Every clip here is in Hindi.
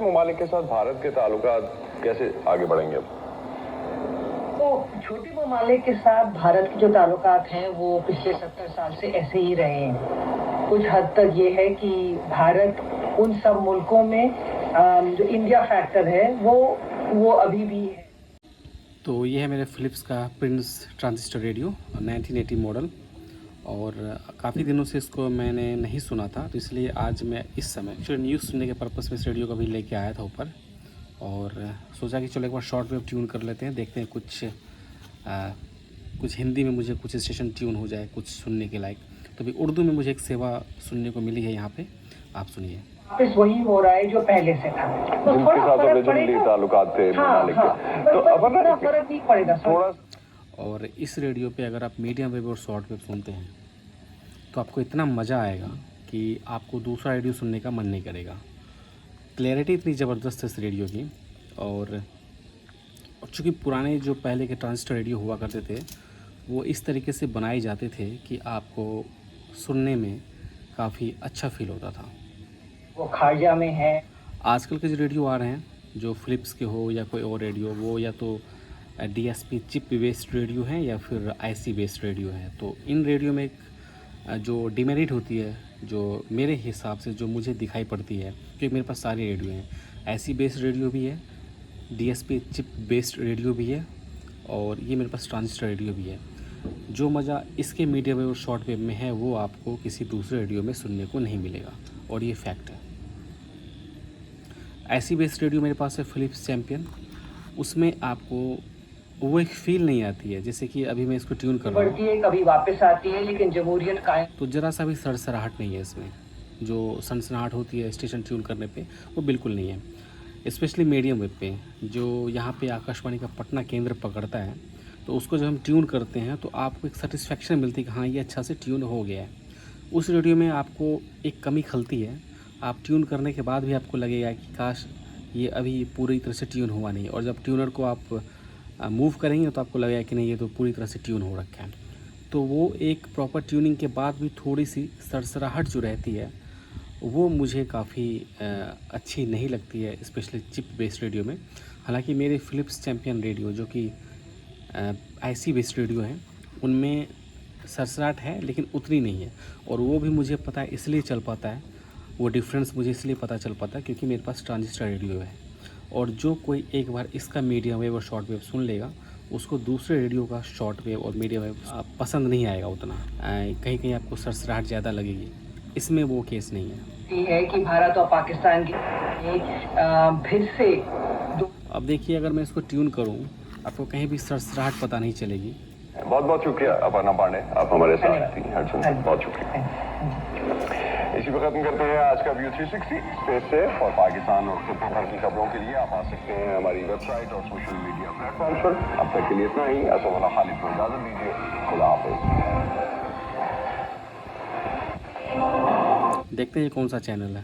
ममालिक के साथ भारत के ताल्लुकात कैसे आगे बढ़ेंगे अब? तो छोटे ममालिक के साथ भारत के जो ताल्लुकात हैं वो पिछले 70 साल से ऐसे ही रहे हैं। कुछ हद तक ये है कि भारत उन सब मुल्कों में जो इंडिया फैक्टर है वो अभी भी है। तो ये है मेरे फ़िलिप्स का प्रिंस ट्रांजिस्टर रेडियो 1980 मॉडल, और काफ़ी दिनों से इसको मैंने नहीं सुना था, तो इसलिए आज मैं इस समय एक्चुअली न्यूज़ सुनने के पर्पज़ में इस रेडियो को भी लेके आया था ऊपर, और सोचा कि चलो एक बार शॉर्ट वेव ट्यून कर लेते हैं, देखते हैं कुछ हिंदी में मुझे कुछ स्टेशन ट्यून हो जाए कुछ सुनने के लायक। तो अभी उर्दू में मुझे एक सेवा सुनने को मिली है यहाँ पे, आप सुनिए। वापस वही हो रहा है जो पहले से था। तो जिनके साथ ओरिजिनली ताल्लुकात थे ममालिक के, तो अब फर्क नहीं पड़ेगा थोड़ा। और इस रेडियो पे अगर आप मीडियम वेव और शॉर्ट वेव सुनते हैं तो आपको इतना मज़ा आएगा कि आपको दूसरा रेडियो सुनने का मन नहीं करेगा। क्लैरिटी इतनी ज़बरदस्त है इस रेडियो की, और चूँकि पुराने जो पहले के ट्रांजिस्टर रेडियो हुआ करते थे वो इस तरीके से बनाए जाते थे कि आपको सुनने में काफ़ी अच्छा फील होता था। वो खाजा में है। आजकल के जो रेडियो आ रहे हैं, जो फ़िलिप्स के हो या कोई और रेडियो, वो या तो DSP चिप बेस्ड रेडियो हैं या फिर IC बेस्ड रेडियो हैं। तो इन रेडियो में एक जो डिमेरिट होती है, जो मेरे हिसाब से जो मुझे दिखाई पड़ती है, क्योंकि मेरे पास सारे रेडियो हैं, IC बेस्ड रेडियो भी है, DSP चिप बेस्ड रेडियो भी है, और ये मेरे पास ट्रांजिस्टर रेडियो भी है। जो मज़ा इसके मीडियम वेव और शॉर्ट वेव में है वो आपको किसी दूसरे रेडियो में सुनने को नहीं मिलेगा, और ये फैक्ट है। IC बेस्ड रेडियो मेरे पास है फ़िलिप्स चैम्पियन, उसमें आपको वो एक फ़ील नहीं आती है, जैसे कि अभी मैं इसको ट्यून कर रहा हूँ, बढ़ती है कभी वापस आती है, लेकिन जमहूरियत कायम। तो ज़रा सा भी सड़सड़ाहट नहीं है इसमें। जो सनसनाहट होती है स्टेशन ट्यून करने पे वो बिल्कुल नहीं है। स्पेशली मीडियम वेव पे जो यहाँ पे आकाशवाणी का पटना केंद्र पकड़ता है, तो उसको जब हम ट्यून करते हैं तो आपको एक सेटिस्फेक्शन मिलती है कि हाँ ये अच्छा से ट्यून हो गया है। उस रेडियो में आपको एक कमी खलती है, आप ट्यून करने के बाद भी आपको लगेगा कि काश ये अभी पूरी तरह से ट्यून हुआ नहीं, और जब ट्यूनर को आप मूव करेंगे तो आपको लगेगा कि नहीं ये तो पूरी तरह से ट्यून हो रखा है। तो वो एक प्रॉपर ट्यूनिंग के बाद भी थोड़ी सी सड़सड़ाहट जो रहती है वो मुझे काफ़ी अच्छी नहीं लगती है, स्पेशली चिप बेस्ड रेडियो में। हालांकि मेरे फ़िलिप्स चैम्पियन रेडियो जो कि IC बेस्ड रेडियो हैं उनमें सड़सड़ाहट है, लेकिन उतनी नहीं है, और वो भी मुझे पता है इसलिए चल पाता है, वो डिफरेंस मुझे इसलिए पता चल पाता है क्योंकि मेरे पास ट्रांजिस्टर रेडियो है। और जो कोई एक बार इसका मीडियम वेव और शॉर्ट वेव सुन लेगा उसको दूसरे रेडियो का शॉर्ट वेव और मीडियम वेव पसंद नहीं आएगा उतना, कहीं कहीं आपको सड़सड़ाहट ज़्यादा लगेगी। इसमें वो केस नहीं है कि भारत और पाकिस्तान की फिर से अब देखिए, अगर मैं इसको ट्यून करूं आपको कहीं भी सड़सड़ाहट पता नहीं चलेगी। बहुत बहुत शुक्रिया अपर्णा पांडे, आप हमारे साथ थी। बहुत शुक्रिया। इसी पर खत्म करते हैं आज का व्यू 360 स्पेस से। और पाकिस्तान और खित्ते भर की खबरों के लिए आप आ सकते हैं हमारी वेबसाइट और सोशल मीडिया प्लेटफॉर्म पर। अब तक के लिए इतना ही। असद खालिद को इजाजत दीजिए। खुदा हाफिज। देखते हैं कौन सा चैनल है।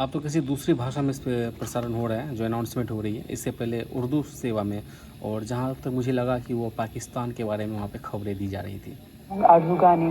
अब तो किसी दूसरी भाषा में इस पर प्रसारण हो रहा है, जो अनाउंसमेंट हो रही है, इससे पहले उर्दू सेवा में, और जहाँ तक मुझे लगा कि वो पाकिस्तान के बारे में वहाँ पे खबरें दी जा रही थी। आर्जुगानी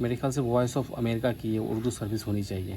मेरे ख्याल से वॉइस ऑफ अमेरिका की ये उर्दू सर्विस होनी चाहिए।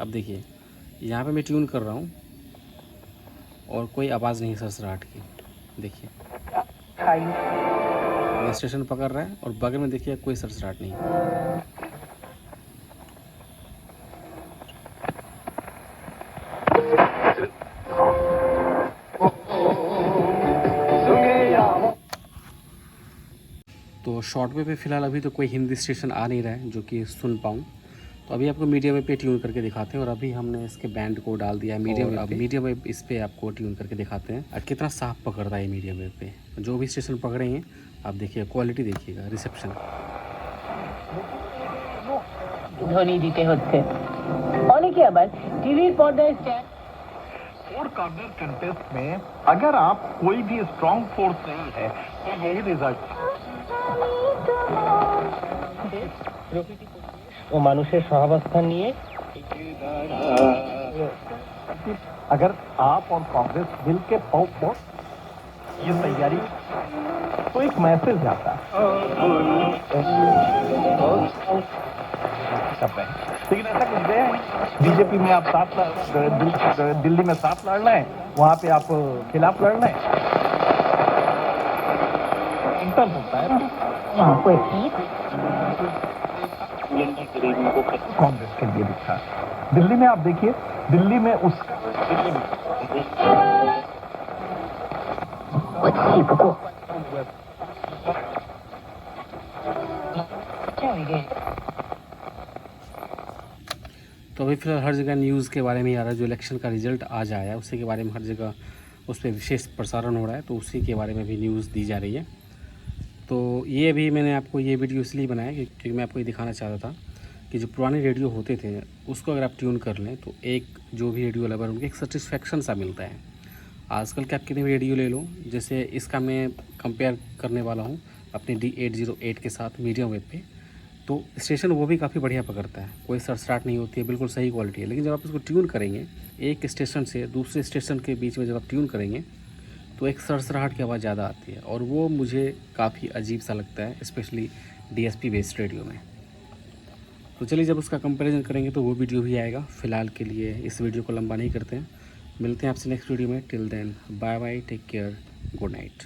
अब देखिए यहाँ पे मैं ट्यून कर रहा हूँ और कोई आवाज़ नहीं सड़सड़ाहट की। देखिए ये स्टेशन पकड़ रहा है और बगल में देखिए कोई सड़सड़ाहट नहीं। तो शॉर्ट वे पे फ़िलहाल अभी तो कोई हिंदी स्टेशन आ नहीं रहा है जो कि सुन पाऊँ, तो तो अभी आपको मीडियम वेव पे ट्यून करके दिखाते हैं और अभी हमने इसके बैंड को डाल दिया है मीडियम वेव पे। मीडियम वेव इस पे आपको ट्यून करके दिखाते हैं और कितना साफ पकड़ता है मीडियम वेव पे। जो भी स्टेशन पकड़ेंगे आप देखिए, क्वालिटी देखिएगा, रिसेप्शन ধ্বনি দিতে হচ্ছে। অনেকে আবার টিভির পর্দায় স্ট্যান্ড फोर कॉर्नर कंटेस्ट में अगर आप कोई भी स्ट्रॉन्ग फोर्स नहीं है तो यही रिजल्ट ও মানুষের সহাবস্থান নিয়ে अगर आप और कांग्रेस मिल के ये तैयारी तो एक मैसेज जाता है लेकिन ऐसा कुछ गया है। बीजेपी में आप साथ दिल्ली में साथ लड़ना है, वहाँ पे आप खिलाफ लड़ना है, इंटर होता है ना। कांग्रेस के लिए दिखा। दिल्ली में आप देखिए, दिल्ली में उसका तो अभी फिलहाल हर जगह न्यूज़ के बारे में आ रहा है, जो इलेक्शन का रिजल्ट आज आया है उसी के बारे में हर जगह उस पर विशेष प्रसारण हो रहा है, तो उसी के बारे में भी न्यूज़ दी जा रही है। तो ये भी मैंने आपको ये वीडियो इसलिए बनाया क्योंकि मैं आपको ये दिखाना चाहता था कि जो पुराने रेडियो होते थे उसको अगर आप ट्यून कर लें तो एक जो भी रेडियो लवर उनको एक सेटिस्फेक्शन सा मिलता है। आजकल के आप कितने भी रेडियो ले लो, जैसे इसका मैं कंपेयर करने वाला हूँ अपने D808 के साथ मीडियम वेव पे, तो स्टेशन वो भी काफ़ी बढ़िया पकड़ता है, कोई सड़सड़ाहट नहीं होती है, बिल्कुल सही क्वालिटी है। लेकिन जब आप इसको ट्यून करेंगे एक स्टेशन से दूसरे स्टेशन के बीच में जब आप ट्यून करेंगे तो एक सड़सड़ाहट की आवाज़ ज़्यादा आती है और वो मुझे काफ़ी अजीब सा लगता है, स्पेशली DSP बेस्ड रेडियो में। तो चलिए जब उसका कंपैरिजन करेंगे तो वो वीडियो भी आएगा। फ़िलहाल के लिए इस वीडियो को लंबा नहीं करते हैं, मिलते हैं आपसे नेक्स्ट वीडियो में। Till then bye bye, take care, good night.